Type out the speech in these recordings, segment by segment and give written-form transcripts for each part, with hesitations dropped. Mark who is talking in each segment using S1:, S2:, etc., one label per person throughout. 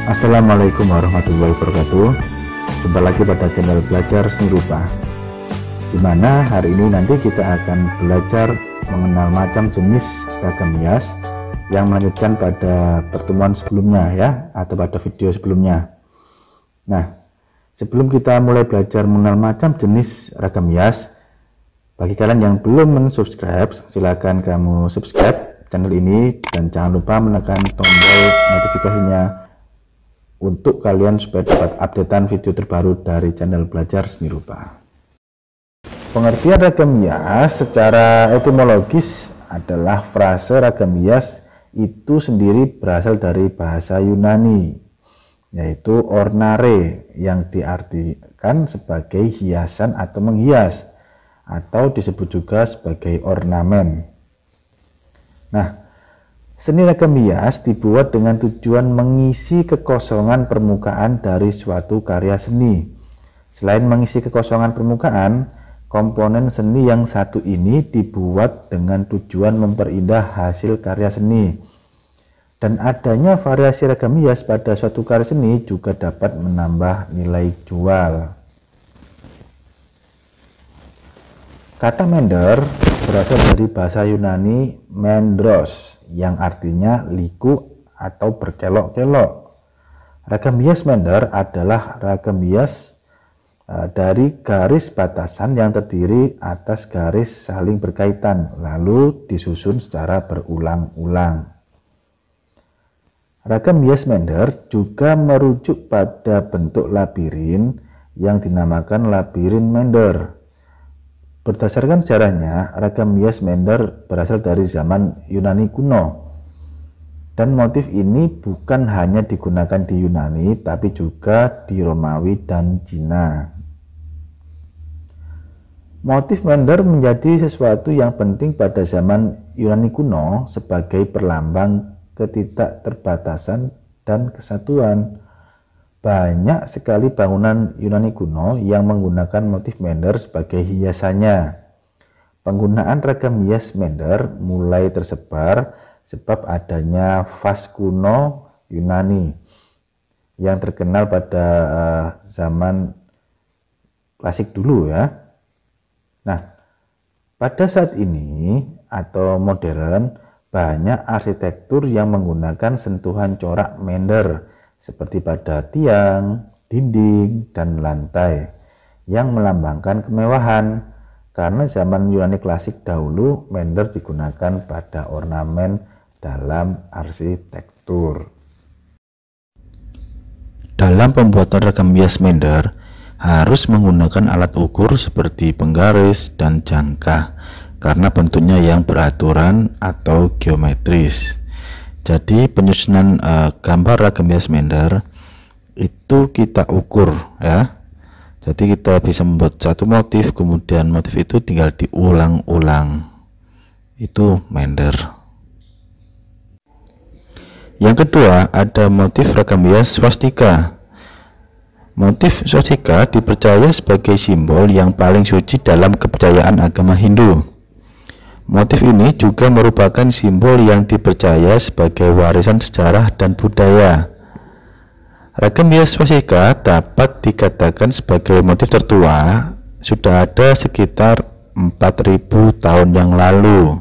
S1: Assalamualaikum warahmatullahi wabarakatuh. Jumpa lagi pada channel Belajar Seni Rupa, dimana hari ini nanti kita akan belajar mengenal macam jenis ragam hias yang melanjutkan pada pertemuan sebelumnya ya, atau pada video sebelumnya. Nah, sebelum kita mulai belajar mengenal macam jenis ragam hias, bagi kalian yang belum mensubscribe, silakan kamu subscribe channel ini dan jangan lupa menekan tombol notifikasinya untuk kalian supaya dapat updatean video terbaru dari channel Belajar Seni Rupa. Pengertian ragam hias secara etimologis adalah frase ragam hias itu sendiri berasal dari bahasa Yunani, yaitu ornare, yang diartikan sebagai hiasan atau menghias, atau disebut juga sebagai ornamen. Nah, seni ragam hias dibuat dengan tujuan mengisi kekosongan permukaan dari suatu karya seni. Selain mengisi kekosongan permukaan, komponen seni yang satu ini dibuat dengan tujuan memperindah hasil karya seni. Dan adanya variasi ragam hias pada suatu karya seni juga dapat menambah nilai jual. Kata mender berasal dari bahasa Yunani mendros, yang artinya liku atau berkelok-kelok. Ragam hias mender adalah ragam hias dari garis batasan yang terdiri atas garis saling berkaitan lalu disusun secara berulang-ulang. Ragam hias mender juga merujuk pada bentuk labirin yang dinamakan labirin mender. Berdasarkan sejarahnya, ragam hias mender berasal dari zaman Yunani kuno, dan motif ini bukan hanya digunakan di Yunani tapi juga di Romawi dan Cina. Motif mender menjadi sesuatu yang penting pada zaman Yunani kuno sebagai perlambang ketidakterbatasan dan kesatuan. Banyak sekali bangunan Yunani kuno yang menggunakan motif mender sebagai hiasannya. Penggunaan ragam hias mender mulai tersebar sebab adanya vas kuno Yunani yang terkenal pada zaman klasik dulu ya. Nah, pada saat ini atau modern, banyak arsitektur yang menggunakan sentuhan corak mender seperti pada tiang, dinding, dan lantai yang melambangkan kemewahan. Karena zaman Yunani klasik dahulu, mender digunakan pada ornamen dalam arsitektur. Dalam pembuatan ragam hias mender harus menggunakan alat ukur seperti penggaris dan jangka karena bentuknya yang beraturan atau geometris. Jadi penyusunan gambar ragam hias mender itu kita ukur ya. Jadi kita bisa membuat satu motif, kemudian motif itu tinggal diulang-ulang. Itu mender. Yang kedua, ada motif ragam hias swastika. Motif swastika dipercaya sebagai simbol yang paling suci dalam kepercayaan agama Hindu. Motif ini juga merupakan simbol yang dipercaya sebagai warisan sejarah dan budaya. Ragam hias swastika dapat dikatakan sebagai motif tertua, sudah ada sekitar 4000 tahun yang lalu.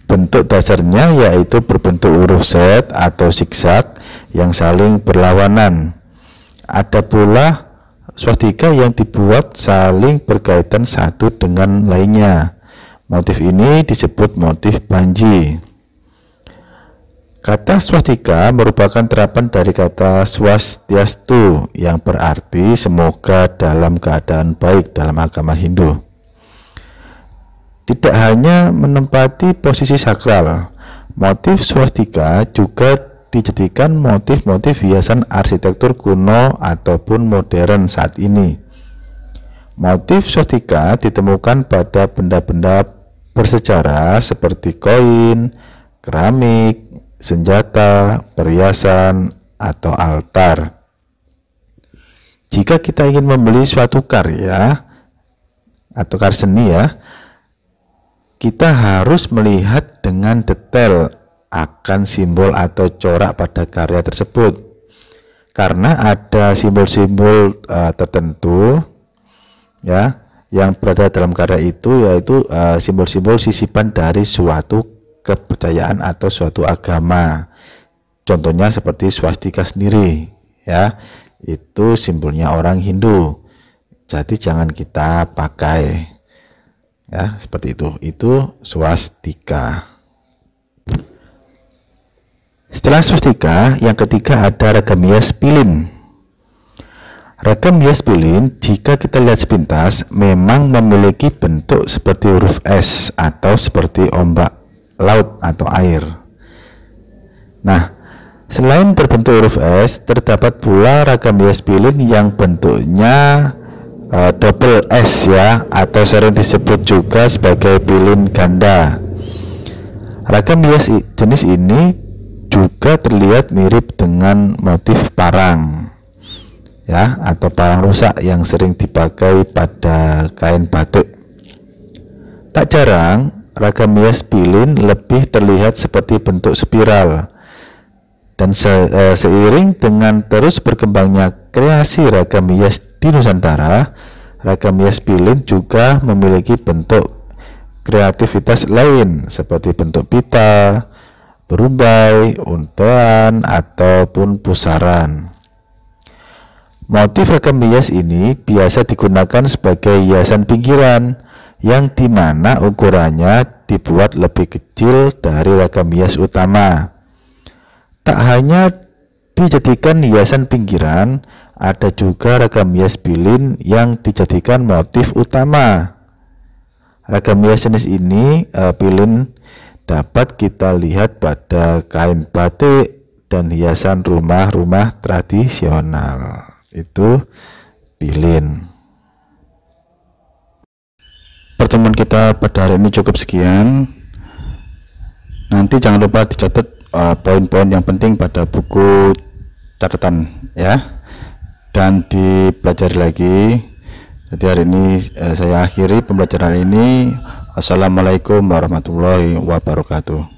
S1: Bentuk dasarnya yaitu berbentuk huruf Z atau zigzag yang saling berlawanan. Ada pula swastika yang dibuat saling berkaitan satu dengan lainnya. Motif ini disebut motif banji. Kata swastika merupakan terapan dari kata swastiastu yang berarti semoga dalam keadaan baik dalam agama Hindu. Tidak hanya menempati posisi sakral, motif swastika juga dijadikan motif-motif hiasan arsitektur kuno ataupun modern saat ini. Motif swastika ditemukan pada benda-benda bersejarah seperti koin, keramik, senjata, perhiasan, atau altar. Jika kita ingin membeli suatu karya atau karya seni ya, kita harus melihat dengan detail akan simbol atau corak pada karya tersebut. karena ada simbol-simbol tertentu ya yang berada dalam karya itu, yaitu simbol-simbol sisipan dari suatu kepercayaan atau suatu agama. Contohnya seperti swastika sendiri ya, itu simbolnya orang Hindu, jadi jangan kita pakai ya, seperti itu swastika. Setelah swastika, yang ketiga ada ragam hias pilin. Ragam hias pilin jika kita lihat sepintas memang memiliki bentuk seperti huruf S atau seperti ombak laut atau air. Nah, selain berbentuk huruf S, terdapat pula ragam hias pilin yang bentuknya double S ya, atau sering disebut juga sebagai pilin ganda. Ragam hias jenis ini juga terlihat mirip dengan motif parang ya, atau parang rusak yang sering dipakai pada kain batik. Tak jarang ragam hias pilin lebih terlihat seperti bentuk spiral. Dan seiring dengan terus berkembangnya kreasi ragam hias di Nusantara, ragam hias pilin juga memiliki bentuk kreativitas lain seperti bentuk pita, berumbai, untean, ataupun pusaran. Motif ragam hias ini biasa digunakan sebagai hiasan pinggiran yang dimana ukurannya dibuat lebih kecil dari ragam hias utama. Tak hanya dijadikan hiasan pinggiran, ada juga ragam hias pilin yang dijadikan motif utama. Ragam hias jenis ini pilin dapat kita lihat pada kain batik dan hiasan rumah-rumah tradisional. Itu pilin. Pertemuan kita pada hari ini cukup sekian. Nanti jangan lupa dicatat poin-poin yang penting pada buku catatan ya, dan dipelajari lagi. Jadi hari ini saya akhiri pembelajaran ini. Assalamualaikum warahmatullahi wabarakatuh.